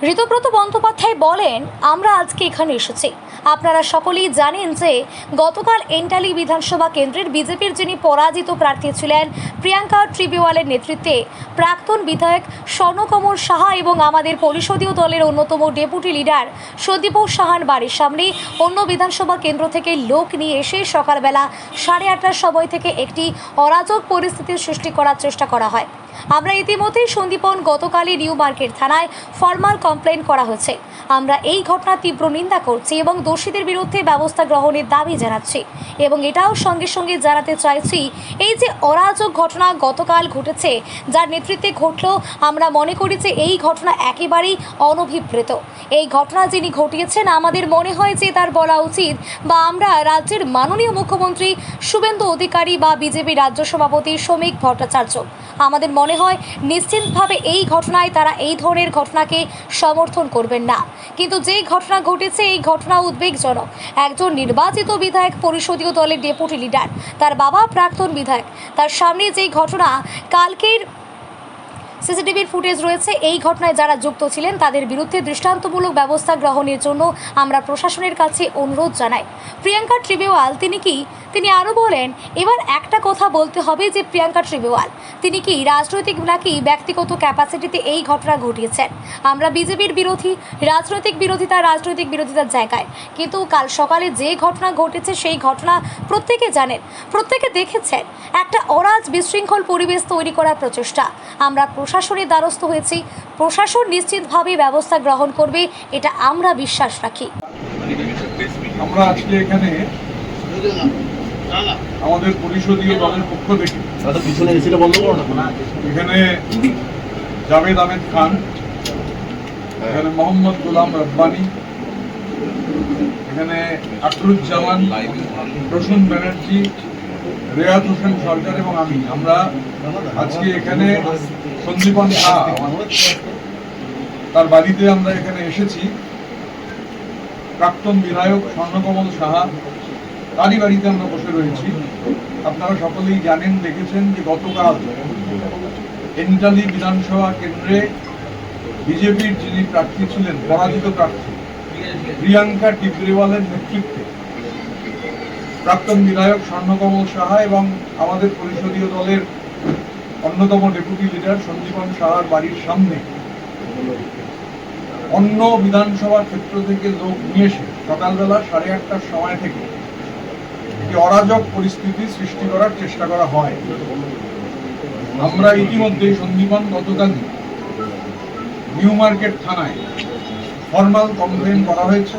ঋতব্রত বন্দ্যোপাধ্যায় বলেন, আমরা আজকে এখানে এসেছি। আপনারা সকলেই জানেন যে গতকাল এন্টালি বিধানসভা কেন্দ্রের বিজেপির যিনি পরাজিত প্রার্থী ছিলেন প্রিয়াঙ্কা ট্রিবিওয়ালের নেতৃত্বে প্রাক্তন বিধায়ক স্বর্ণকমল সাহা এবং আমাদের পরিষদীয় দলের অন্যতম ডেপুটি লিডার সন্দীপ সাহার বাড়ির সামনে অন্য বিধানসভা কেন্দ্র থেকে লোক নিয়ে এসে সকালবেলা 8:30টার সময় থেকে একটি অরাজক পরিস্থিতির সৃষ্টি করার চেষ্টা করা হয়। আমরা ইতিমধ্যেই সন্দীপন গতকালই নিউ মার্কেট থানায় ফর্মাল কমপ্লেন করা হয়েছে। আমরা এই ঘটনার তীব্র নিন্দা করছি এবং দোষীদের বিরুদ্ধে ব্যবস্থা গ্রহণের দাবি জানাচ্ছি এবং এটাও সঙ্গে সঙ্গে জানাতে চাইছি, এই যে অরাজক ঘটনা গতকাল ঘটেছে, যার নেতৃত্বে ঘটলো, আমরা মনে করি যে এই ঘটনা একেবারেই অনভিপ্রেত। এই ঘটনা যিনি ঘটিয়েছেন, আমাদের মনে হয় যে তার বলা উচিত, বা আমরা রাজ্যের মাননীয় মুখ্যমন্ত্রী শুভেন্দু অধিকারী বা বিজেপি রাজ্য সভাপতি শ্রমিক ভট্টাচার্য, আমাদের মনে হয় নিশ্চিতভাবে এই ঘটনায় তারা এই ধরনের ঘটনাকে সমর্থন করবেন না। কিন্তু যে ঘটনা ঘটেছে, এই ঘটনা উদ্বেগজনক। একজন নির্বাচিত বিধায়ক, পরিষদীয় দলের ডেপুটি লিডার, তার বাবা প্রাক্তন বিধায়ক, তার সামনে যেই ঘটনা, কালকের সিসিটিভির ফুটেজ রয়েছে, এই ঘটনায় যারা যুক্ত ছিলেন তাদের বিরুদ্ধে দৃষ্টান্তমূলক ব্যবস্থা গ্রহণের জন্য আমরা প্রশাসনের কাছে অনুরোধ জানাই। প্রিয়াঙ্কা ট্রিবিওয়াল তিনি আরও বলেন, এবার একটা কথা বলতে হবে যে প্রিয়াঙ্কা ট্রিবিওয়াল তিনি কি রাজনৈতিক নাকি ব্যক্তিগত ক্যাপাসিটিতে এই ঘটনা ঘটিয়েছেন। আমরা বিজেপির বিরোধী, রাজনৈতিক বিরোধিতার জায়গায়, কিন্তু কাল সকালে যে ঘটনা ঘটেছে সেই ঘটনা প্রত্যেকে জানেন, প্রত্যেকে দেখেছেন। একটা বিশৃঙ্খল পরিবেশ তৈরি করার প্রচেষ্টা। আমরা প্রশাসনের দ্বারস্থ হয়েছি, প্রশাসন নিশ্চিতভাবে ব্যবস্থা গ্রহণ করবে, এটা আমরা বিশ্বাস রাখি। আমরা আজকে এখানে আমাদের পরিষদীয় দলের পক্ষ থেকে এখানে জাভেদ আহমেদ খান, এখানে মোহাম্মদ গোলাম রব্বানি, এখানে আকরুজ্জামান, প্রসূন ব্যানার্জি, রেয়াত হোসেন সরকার এবং আমরা আজকে এখানে সন্দীপন শাহ তার বাড়িতে আমরা এখানে এসেছি। প্রাক্তন বিধায়ক স্বর্ণকমল সাহা, তারই বাড়িতে আমরা বসে রয়েছি। আপনারা সকলেই জানেন, দেখেছেন যে গতকাল এন্টালি বিধানসভা কেন্দ্রে বিজেপির যিনি প্রার্থী ছিলেন, পরাজিত প্রার্থী প্রিয়াঙ্কা ট্রিবিওয়ালের নেতৃত্বে প্রাক্তন বিধায়ক স্বর্ণকমল সাহা এবং আমাদের পরিষদীয় দলের অন্যতম ডেপুটি লিডার সন্দীপন সাহার বাড়ির সামনে অন্য বিধানসভা ক্ষেত্র থেকে লোক নিয়ে এসে সকালবেলা 8:30টার সময় থেকে একটি অরাজক পরিস্থিতি সৃষ্টি করার চেষ্টা করা হয়। আমরা ইতিমধ্যেই সন্দীপন গতকাল নিউ মার্কেট থানায় ফর্মাল কমপ্লেন করা হয়েছে।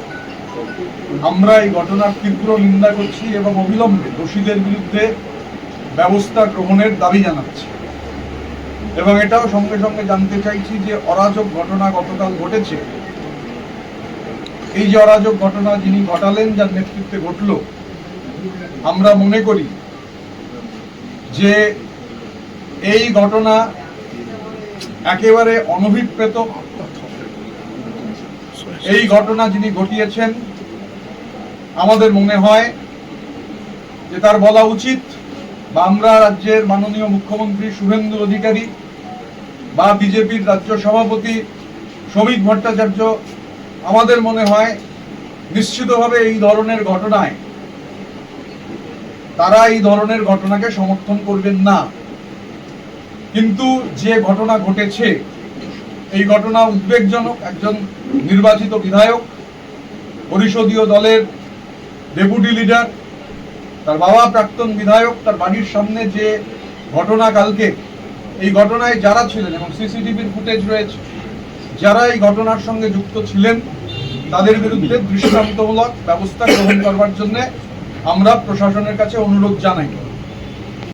আমরা এই ঘটনার তীব্র নিন্দা করছি এবং অবিলম্বে দোষীদের বিরুদ্ধে ব্যবস্থা গ্রহণের দাবি জানাচ্ছি এবং এটাও সঙ্গে সঙ্গে জানতে চাইছি যে অরাজক ঘটনা গতকাল ঘটেছে, এই যে অরাজক ঘটনা যিনি ঘটালেন, যার নেতৃত্বে ঘটল, আমরা মনে করি যে এই ঘটনা একেবারে অনভিপ্রেত। এই ঘটনা যিনি ঘটিয়েছেন, আমাদের মনে হয় যে তার বলা উচিত, বা আমরা রাজ্যের মাননীয় মুখ্যমন্ত্রী শুভেন্দু অধিকারী বা বিজেপির রাজ্য সভাপতি শ্রমিক ভট্টাচার্য, আমাদের মনে হয় নিশ্চিতভাবে এই ধরনের ঘটনায় তারা এই ধরনের ঘটনাকে সমর্থন করবেন না। কিন্তু যে ঘটনা ঘটেছে, এই ঘটনা উদ্বেগজনক। একজন নির্বাচিত বিধায়ক, পরিষদীয় দলের ডেপুটি লিডার, তার বাবা প্রাক্তন বিধায়ক, তার বাড়ির সামনে যে ঘটনা কালকে, এই ঘটনায় যারা ছিলেন এবং সিসিটিভির ফুটেজ রয়েছে, যারা এই ঘটনার সঙ্গে যুক্ত ছিলেন, তাদের বিরুদ্ধে দৃষ্টান্তমূলক ব্যবস্থা গ্রহণ করবার জন্য আমরা প্রশাসনের কাছে অনুরোধ জানাই।